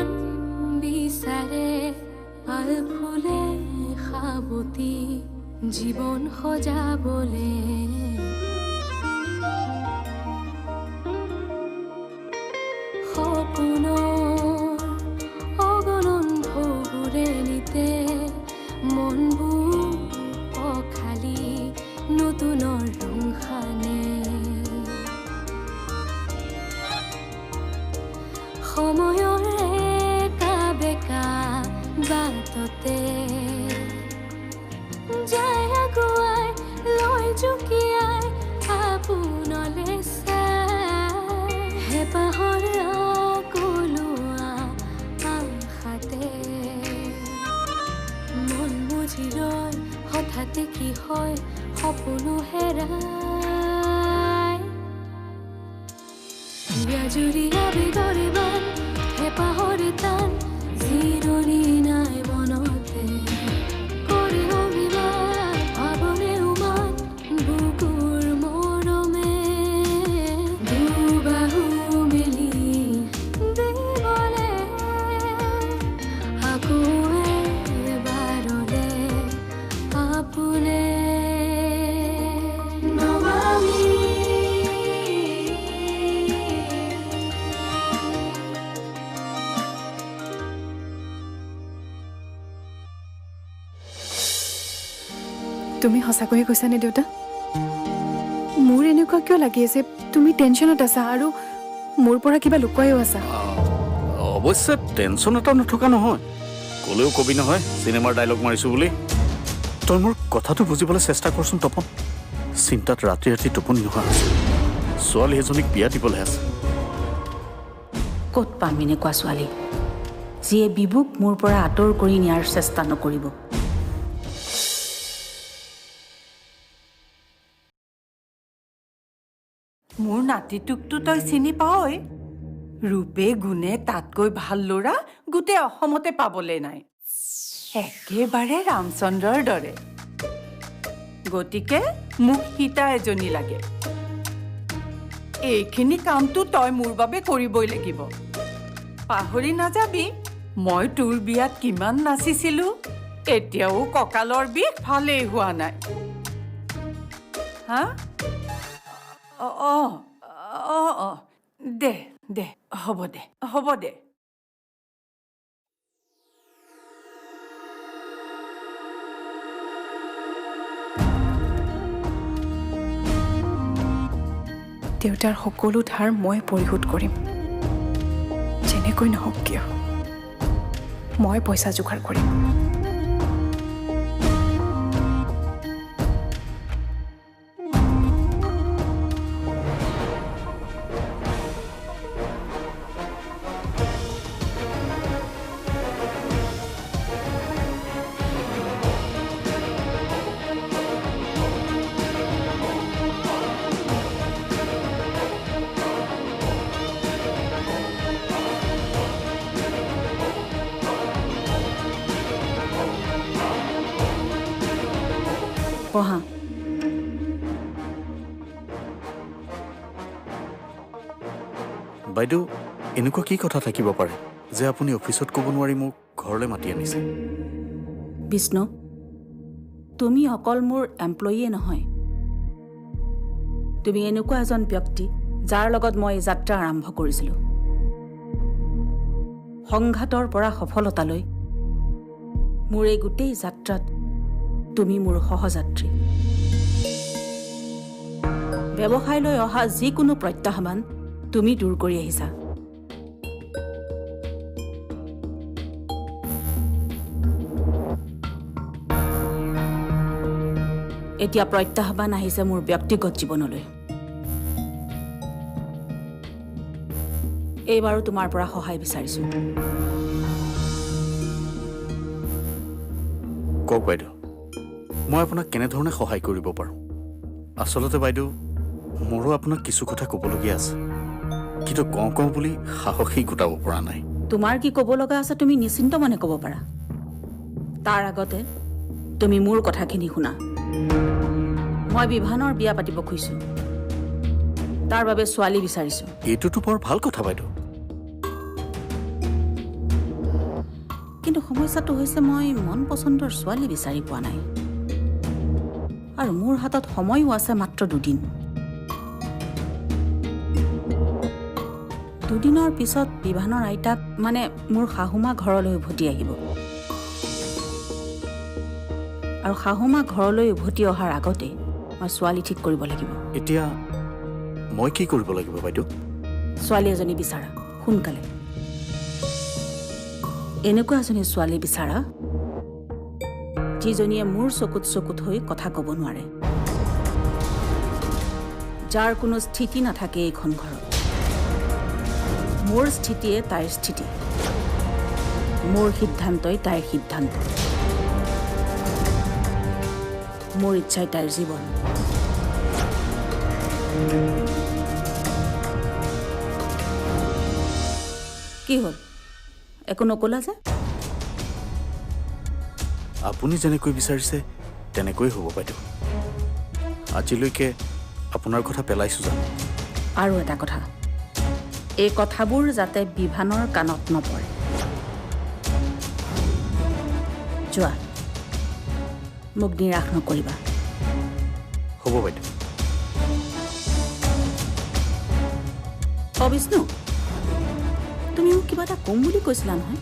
জীৱন বিচাৰে আল ফুলে সাৱতি জীৱন সজাবলে সপোনৰ অগণন ঢৌবোৰে নিতে মনবোৰ অখালি নতুনৰ ৰং সানে সময়ৰ একা বেকা বাটতে যায় আগুৱাই লৈ জুকিয়াই আপোনলে চাই হেঁপাহৰ আকলোৱা আশাতে মন বুজি ৰয় হঠাতে কি হয় সপোনো হেৰাই জুৰি আবেগৰে বান হেঁপাহৰে টান জিৰণি নাই মনতে কৰি অভিমান ভাৱৰে উমান বুকুৰ মৰমে দুবাহু মেলি দিবলে আকৌ এবাৰলে আপোনে তুমি সঁচাকৈয়ে কৈছানে দেউতা মোৰ এনেকুৱা কিয় লাগি আছে তুমি টেনশ্যনত আছা আৰু মোৰ পৰা কিবা লুকুৱাইও আছা অৱশ্যে টেনশ্যন এটা নথকা নহয় ক'লেও কবি নহয় চিনেমাৰ ডাইলগ মাৰিছোঁ বুলি তই মোৰ কথাটো বুজিবলৈ চেষ্টা কৰচোন তপন চিন্তাত ৰাতি ৰাতি টোপনি নোহোৱা হৈছে ছোৱালী এজনীক বিয়া দিবলৈ আছে ক'ত পাম এনেকুৱা ছোৱালী যিয়ে বিবুক মোৰ পৰা আঁতৰ কৰি নিয়াৰ চেষ্টা নকৰিব মোৰ নাতিটোকতো তই চিনি পাৱই ৰূপে গুণে তাতকৈ ভাল ল'ৰা গোটেই অসমতে পাবলৈ নাই একেবাৰে ৰামচন্দ্ৰৰ দৰে গতিকে মোক সীতা এজনী লাগে এইখিনি কামটো তই মোৰ বাবে কৰিবই লাগিব পাহৰি নাযাবি মই তোৰ বিয়াত কিমান নাচিছিলোঁ এতিয়াও কঁকালৰ বিষ ভালেই হোৱা নাই হা দে দে হ'ব দে হ'ব দে দেউতাৰ সকলো ধাৰ মই পৰিশোধ কৰিম যেনেকৈ নহওক কিয় মই পইচা যোগাৰ কৰিম পঢ়া বাইদেউ এনেকুৱা কি কথা থাকিব পাৰে যে আপুনি অফিচত ক'ব নোৱাৰি মোক ঘৰলৈ মাতি আনিছে বিষ্ণু তুমি অকল মোৰ এমপ্লয়ীয়ে নহয় তুমি এনেকুৱা এজন ব্যক্তি যাৰ লগত মই যাত্ৰা আৰম্ভ কৰিছিলোঁ সংঘাতৰ পৰা সফলতালৈ মোৰ এই গোটেই যাত্ৰাত তুমি মোৰ সহযাত্ৰী ব্যৱসায়লৈ অহা যিকোনো প্ৰত্যাহ্বান তুমি দূৰ কৰি আহিছা এতিয়া প্ৰত্যাহ্বান আহিছে মোৰ ব্যক্তিগত জীৱনলৈ এইবাৰো তোমাৰ পৰা সহায় বিচাৰিছো কওক বাইদেউ মই আপোনাক কেনেধৰণে সহায় কৰিব পাৰোঁ আচলতে বাইদেউ মোৰো আপোনাক কিছু কথা ক'বলগীয়া আছে কিন্তু কওঁ বুলি সাহসী গোটাব পৰা নাই তোমাৰ কি ক'ব লগা আছে তুমি নিশ্চিন্ত মনে ক'ব পাৰা তাৰ আগতে তুমি মোৰ কথাখিনি শুনা মই বিভানৰ বিয়া পাতিব খুজিছোঁ তাৰ বাবে ছোৱালী বিচাৰিছোঁ এইটোতো বৰ ভাল কথা বাইদেউ কিন্তু সমস্যাটো হৈছে মই মন পচন্দৰ ছোৱালী বিচাৰি পোৱা নাই আৰু মোৰ হাতত সময়ো আছে মাত্ৰ 2 দিন দুদিনৰ পিছত বিভানৰ আইতাক মানে মোৰ শাহুমা ঘৰলৈ উভতি আহিব আৰু শাহুমা ঘৰলৈ উভতি অহাৰ আগতে মই ছোৱালী ঠিক কৰিব লাগিব এতিয়া মই কি কৰিব লাগিব বাইদেউ ছোৱালী এজনী বিচাৰা সোনকালে এনেকুৱা এজনী ছোৱালী বিচাৰা যিজনীয়ে মোৰ চকুত হৈ কথা ক'ব নোৱাৰে যাৰ কোনো স্থিতি নাথাকে এইখন ঘৰত মোৰ স্থিতিয়ে তাইৰ স্থিতি মোৰ সিদ্ধান্তই তাইৰ সিদ্ধান্ত মোৰ ইচ্ছাই তাইৰ জীৱন কি হ'ল একো নকলা যে আপুনি যেনেকৈ বিচাৰিছে তেনেকৈ হ'ব বাইদেউ আজিলৈকে আপোনাৰ কথা পেলাইছোঁ জানো আৰু এটা কথা এই কথাবোৰ যাতে বিভানৰ কাণত নপৰে যোৱা মোক নিৰাশ নকৰিবা হ'ব বাইদেউ বিষ্ণু তুমি মোক কিবা এটা কম বুলি কৈছিলা নহয়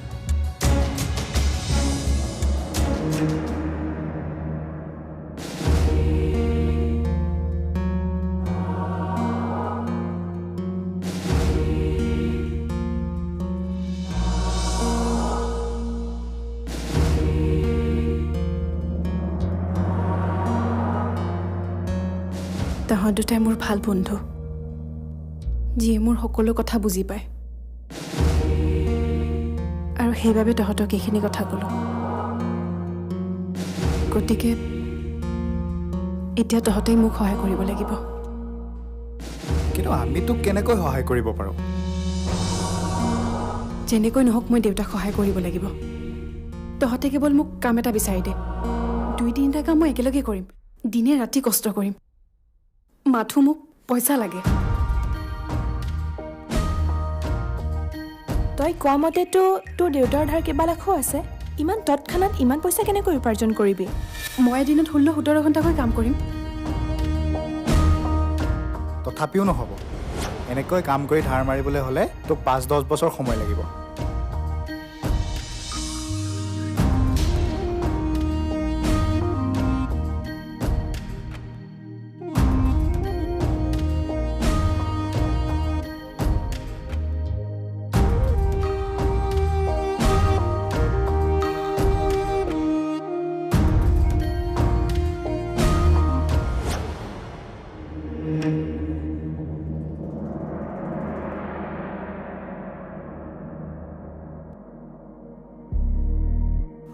তাহাঁত দুটাই মোৰ ভাল বন্ধু যিয়ে মোৰ সকলো কথা বুজি পায় আৰু সেইবাবে তহঁতক এইখিনি কথা ক'লো গতিকে এতিয়া তহঁতেই মোক সহায় কৰিব লাগিব কিন্তু আমি তোক কেনেকৈ সহায় কৰিব পাৰোঁ যেনেকৈ নহওক মই দেউতাক সহায় কৰিব লাগিব তহঁতে কেৱল মোক কাম এটা বিচাৰি দে 2-3টা কাম মই একেলগে কৰিম দিনে ৰাতি কষ্ট কৰিম মাথো মোক পইচা লাগে তই কোৱা মতেতো তোৰ দেউতাৰ ধাৰ কেইবা লাখো আছে ইমান তৎক্ষণাত ইমান পইচা কেনেকৈ উপাৰ্জন কৰিবি মই এদিনত 16-17 ঘণ্টাকৈ কাম কৰিম তথাপিও নহ'ব এনেকৈ কাম কৰি ধাৰ মাৰিবলৈ হ'লে তোক 5-10 বছৰ সময় লাগিব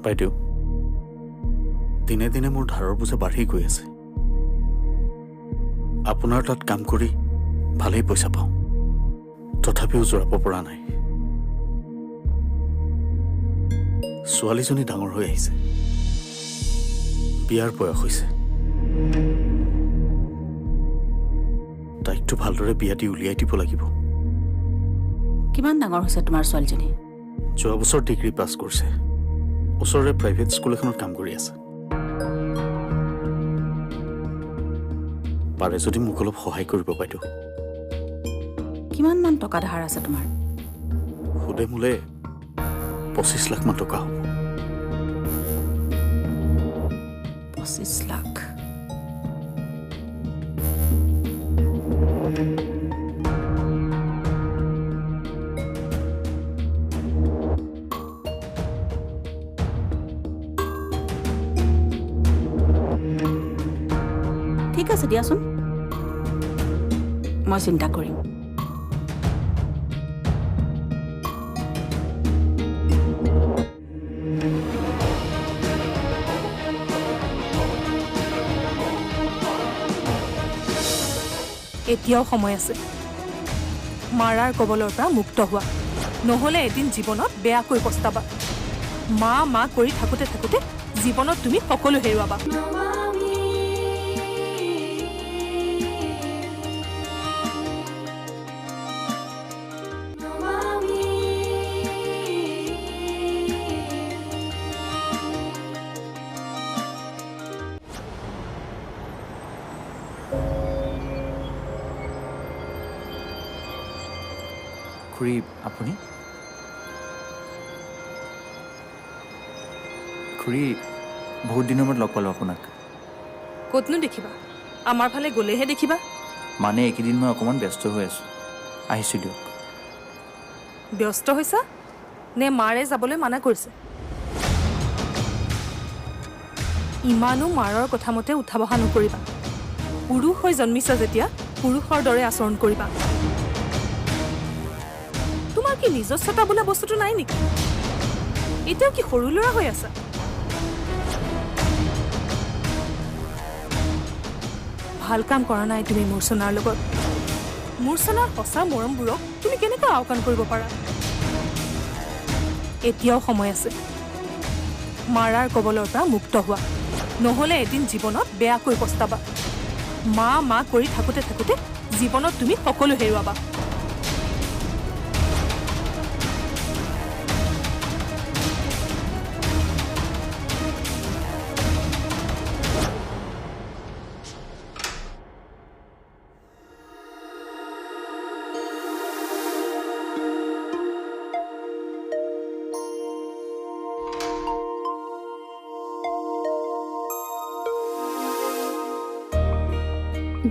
বাইদেউ দিনে দিনে মোৰ ধাৰৰ বোজা বাঢ়ি গৈ আছে আপোনাৰ তাত কাম কৰি ভালেই পইচা পাওঁ তথাপিও জোৰাব পৰা নাই ছোৱালীজনী ডাঙৰ হৈ আহিছে বিয়াৰ বয়স হৈছে তাইকটো ভালদৰে বিয়া দি উলিয়াই দিব লাগিব কিমান ডাঙৰ হৈছে তোমাৰ ছোৱালীজনী যোৱা বছৰ ডিগ্ৰী পাছ কৰিছে ওচৰৰে প্ৰাইভেট স্কুল এখনত কাম কৰি আছে পাৰে যদি মোক অলপ সহায় কৰিব বাইদেউ কিমান মান টকা ধাৰ আছে তোমাৰ সুদে মোলে 25 লাখ মান টকা হ'ব 25 লাখ ঠিক আছে দিয়াচোন মই চিন্তা কৰিম এতিয়াও সময় আছে মাৰাৰ কবলৰ পৰা মুক্ত হোৱা নহ'লে এদিন জীৱনত বেয়াকৈ পস্তাবা মা কৰি থাকোঁতে জীৱনত তুমি সকলো হেৰুৱাবা খুৰী আপুনি খুৰী বহুত দিনৰ মূৰত লগ পালোঁ আপোনাক ক'তনো দেখিবা আমাৰ ফালে গ'লেহে দেখিবা মানে এইকেইদিন মই অকণমান ব্যস্ত হৈ আছোঁ আহিছোঁ দিয়ক ব্যস্ত হৈছা নে মাৰে যাবলৈ মানা কৰিছে ইমানো মাৰৰ কথা মতে উঠা বহা নকৰিবা পুৰুষ হৈ জন্মিছা যেতিয়া পুৰুষৰ দৰে আচৰণ কৰিবা তোমাৰ কি নিজস্বতা বোলা বস্তুটো নাই নেকি এতিয়াও কি সৰু ল'ৰা হৈ আছা ভাল কাম কৰা নাই তুমি মূৰ্ছনাৰ লগত মূৰ্ছনাৰ সঁচা মৰমবোৰক তুমি কেনেকৈ আওকাণ কৰিব পাৰা এতিয়াও সময় আছে মাৰাৰ কবলৰ পৰা মুক্ত হোৱা নহ'লে এদিন জীৱনত বেয়াকৈ পস্তাবা মা মা কৰি থাকোঁতে থাকোঁতে জীৱনত তুমি সকলো হেৰুৱাবা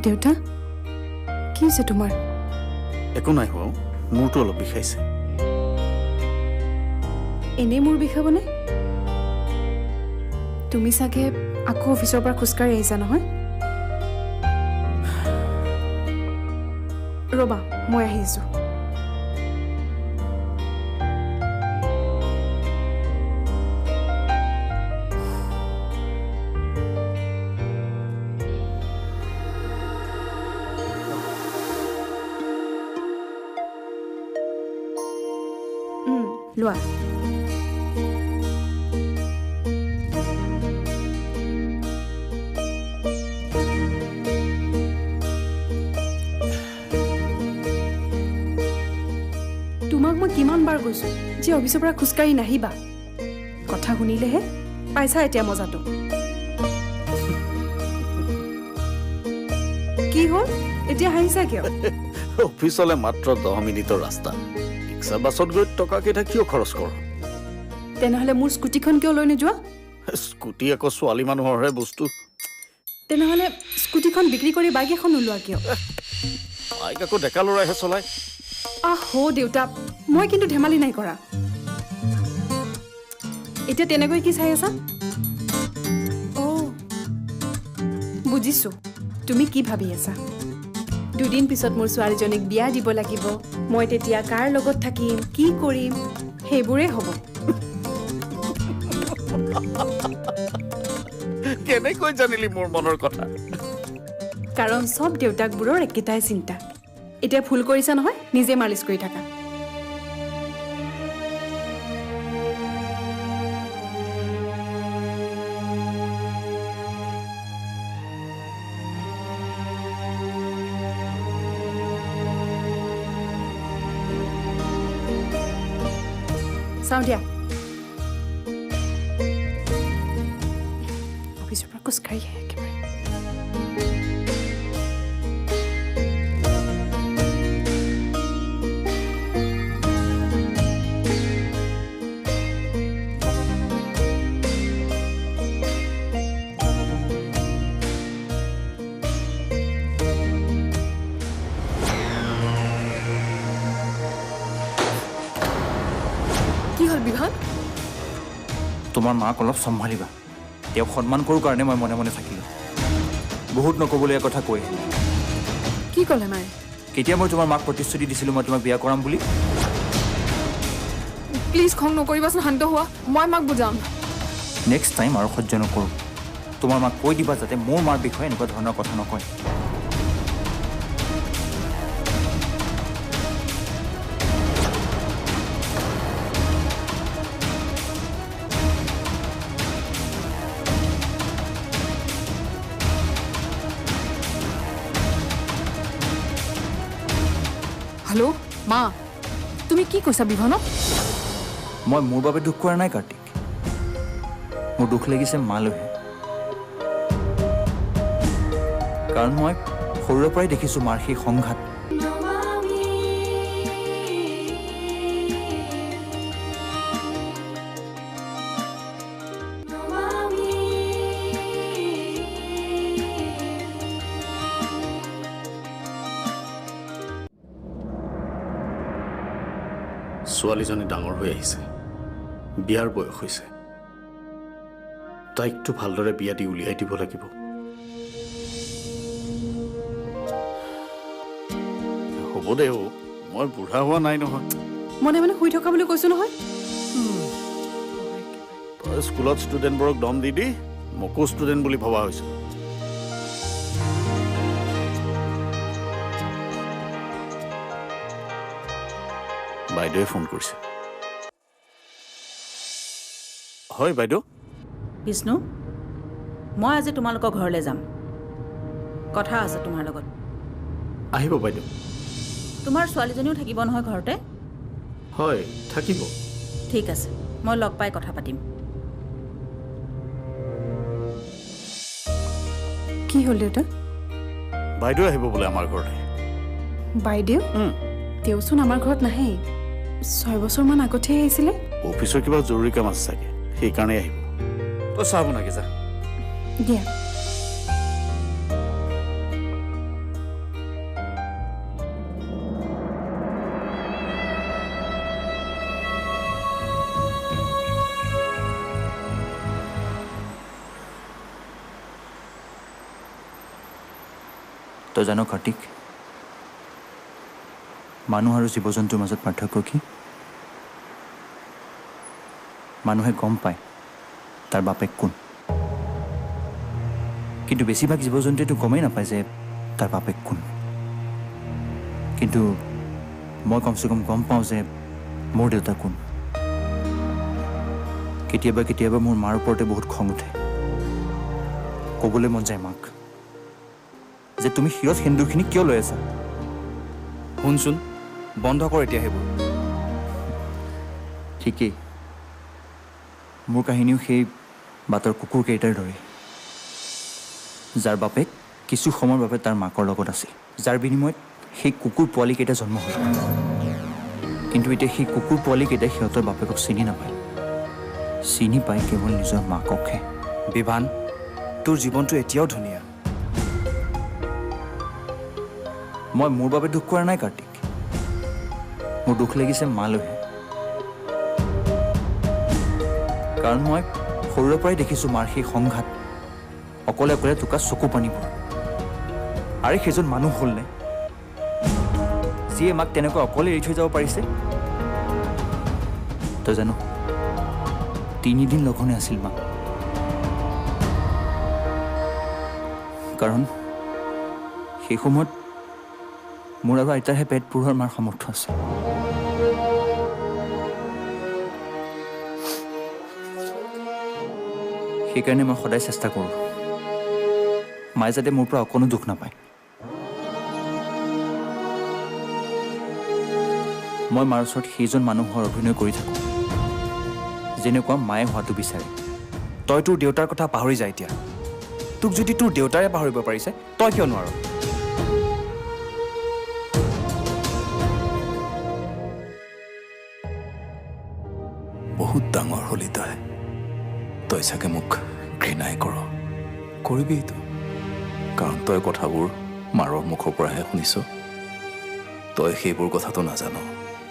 দেউতা কি হৈছে তোমাৰ একো নাই হোৱা মূৰটো অলপ বিষাইছে এনেই মূৰ বিষাবনে তুমি চাগে আকৌ অফিচৰ পৰা খোজকাঢ়ি আহিছা নহয় ৰ'বা মই আহিছোঁ লোৱা তোমাক মই কিমান বাৰ কৈছো যে অফিচৰ পৰা খোজকাঢ়ি নাহিবা কথা শুনিলেহে পাইছা এতিয়া মজাটো কি হ'ল এতিয়া হাঁহিছা কিয় অফিচলৈ মাত্ৰ 10 মিনিটৰ ৰাস্তা ৰিক্সা বাছত গৈ টকা কেইটা কিয় খৰচ কৰ তেনেহ'লে মোৰ স্কুটিখন কিয় লৈ নোযোৱা স্কুটি আকৌ ছোৱালী মানুহৰহে বস্তু তেনেহ'লে স্কুটিখন বিক্ৰী কৰি বাইক এখন নোলোৱা কিয় বাইক আকৌ ডেকা ল'ৰাইহে চলায় আহো দেউতা মই কিন্তু ধেমালি নাই কৰা এতিয়া তেনেকৈ কি চাই আছা বুজিছো তুমি কি ভাবি আছা দুদিন পিছত মোৰ ছোৱালীজনীক বিয়া দিব লাগিব মই তেতিয়া কাৰ লগত থাকিম কি কৰিম সেইবোৰে হ'ব কেনেকৈ জানিলি মোৰ মনৰ কথা কাৰণ সব দেউতাকবোৰৰ একেটাই চিন্তা এতিয়া ভুল কৰিছা নহয় নিজে মালিচ কৰি থাকা চাওঁ দিয়া অফিচৰ পৰা খোজকাঢ়ি আহে একেবাৰে কি হ'ল বিভান তোমাৰ মাক অলপ চম্ভালিবা তেওঁক সন্মান কৰোঁ কাৰণে মই মনে মনে থাকিলোঁ বহুত নক'বলগীয়া কথা কৈ কি ক'লে মায়ে কেতিয়া মই তোমাৰ মাক প্ৰতিশ্ৰুতি দিছিলোঁ মই তোমাক বিয়া কৰাম বুলি প্লিজ খং নকৰিবাচোন শান্ত হোৱা মই মাক বুজাম নেক্সট টাইম আৰু সহ্য নকৰোঁ তোমাৰ মাক কৈ দিবা যাতে মোৰ মাৰ বিষয়ে এনেকুৱা ধৰণৰ কথা নকয় হেল্ল' মা তুমি কি কৈছা বিভানক মই মোৰ বাবে দুখ কৰা নাই কাৰ্তিক মোৰ দুখ লাগিছে মালৈহে কাৰণ মই সৰুৰে পৰাই দেখিছোঁ মাৰ সেই সংঘাত ছোৱালীজনী ডাঙৰ হৈ আহিছে, বিয়াৰ বয়স হৈছে। তাইকটো ভালদৰে বিয়া দি উলিয়াই দিব লাগিব। হ'ব দে অ', মই বুঢ়া হোৱা নাই নহয়। মনে মনে শুই থকা বুলি কৈছো নহয়। তই স্কুলত ষ্টুডেণ্টবোৰক দম দি দি মোকো ষ্টুডেণ্ট বুলি ভবা হৈছে। বাইদেৱে ফোন কৰিছে। হয় বাইদেউ। বিষ্ণু, মই আজি তোমালোকৰ ঘৰলৈ যাম, কথা আছে তোমাৰ লগত। আহিব বাইদেউ। তোমাৰ ছোৱালীজনীও থাকিব নহয় ঘৰতে? হয় থাকিব। ঠিক আছে, মই লগ পাই কথা পাতিম। কি হ'ল দেউতা? বাইদেউ আহিব বোলে আমাৰ ঘৰলৈ। বাইদেউ? তেওঁচোন আমাৰ ঘৰত নাহেই, 6 বছৰমান আগতেহে আহিছিলে। অফিচৰ কিবা জৰুৰী কাম আছে চাগে, সেইকাৰণে আহিব। তই চাহ বনাকে যা। দিয়া। তই জানো কাৰ্তিক, মানুহ আৰু জীৱ জন্তুৰ মাজত পাৰ্থক্য কি? মানুহে গম পায় তাৰ বাপেক কোন, কিন্তু বেছিভাগ জীৱ জন্তুৱেতো গমেই নাপায় যে তাৰ বাপেক কোন। কিন্তু মই কমচে কম গম পাওঁ যে মোৰ দেউতা কোন। কেতিয়াবা কেতিয়াবা মোৰ মাৰ ওপৰতে বহুত খং উঠে। ক'বলৈ মন যায় মাক যে তুমি শিৰত সেন্দুৰখিনি কিয় লৈ আছা? শুনচোন, বন্ধ কৰ এতিয়া সেইবোৰ। ঠিকেই, মোৰ কাহিনীও সেই বাটৰ কুকুৰকেইটাৰ দৰে, যাৰ বাপেক কিছু সময়ৰ বাবে তাৰ মাকৰ লগত আছিল, যাৰ বিনিময়ত সেই কুকুৰ পোৱালীকেইটা জন্ম হ'ল। কিন্তু এতিয়া সেই কুকুৰ পোৱালীকেইটাই সিহঁতৰ বাপেকক চিনি নাপায়, চিনি পায় কেৱল নিজৰ মাককহে। বিভান, তোৰ জীৱনটো এতিয়াও ধুনীয়া। মই মোৰ বাবে দুখ কৰা নাই কাৰ্তিক, মোৰ দুখ লাগিছে মালৈহে। কাৰণ মই সৰুৰে পৰাই দেখিছোঁ মাৰ সেই সংঘাত, অকলে অকলে টোকা চকু পানীবোৰ। আৰু সেইজন মানুহ হ'লনে যিয়ে মাক তেনেকৈ অকলে এৰি থৈ যাব পাৰিছে? তই জানো 3 দিন লঘোণে আছিল মা, কাৰণ সেই সময়ত মোৰ আৰু আইতাৰহে পেট পুৰোৱাৰ মাৰ সামৰ্থ্য আছে। সেইকাৰণে মই সদায় চেষ্টা কৰোঁ মায়ে যাতে মোৰ পৰা অকণো দুখ নাপায়। মই মাৰ ওচৰত সেইজন মানুহৰ অভিনয় কৰি থাকোঁ যেনেকুৱা মায়ে হোৱাটো বিচাৰে। তই তোৰ দেউতাৰ কথা পাহৰি যা এতিয়া। তোক যদি তোৰ দেউতাৰে পাহৰিব পাৰিছে, তই কিয় নোৱাৰ? বহুত ডাঙৰ হলি তই চাগে মোক ঘৃণাই কৰিবিতো, কাৰণ তই কথাবোৰ মাৰৰ মুখৰ পৰাহে শুনিছ। তই সেইবোৰ কথাটো নাজানো,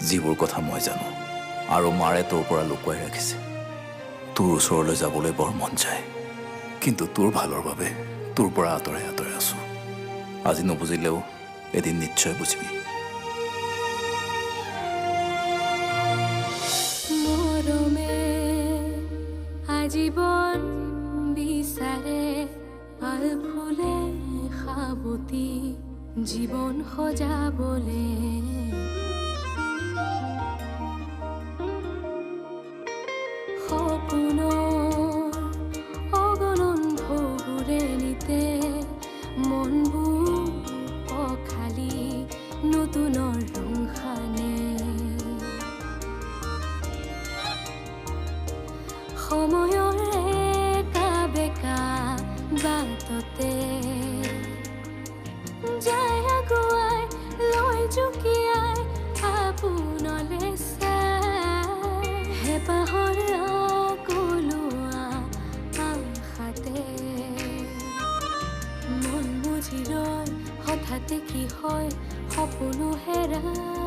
যিবোৰ কথা মই জানো, আৰু মাৰে তোৰ পৰা লুকুৱাই ৰাখিছে। তোৰ ওচৰলৈ যাবলৈ বৰ মন যায়, কিন্তু তোৰ ভালৰ বাবে তোৰ পৰা আঁতৰে আঁতৰে আছো। আজি নুবুজিলেও এদিন নিশ্চয় বুজিবি। আজীবন বিচাৰে পাল ফুলে সাবতি জীৱন সজাবলে। সপোনৰ অগণন ঢৌবোৰে নিতে মনবোৰ পখালি নতুনৰ ৰং সানে। সময়ৰ একা বেকা বাটতে যায় আগুৱাই লৈ জুকিয়াই আপোনলে চাই হেঁপাহৰ আকলোৱা আশাতে মন বুজি ৰয় হঠাতে কি হয় সপোনো হেৰাই।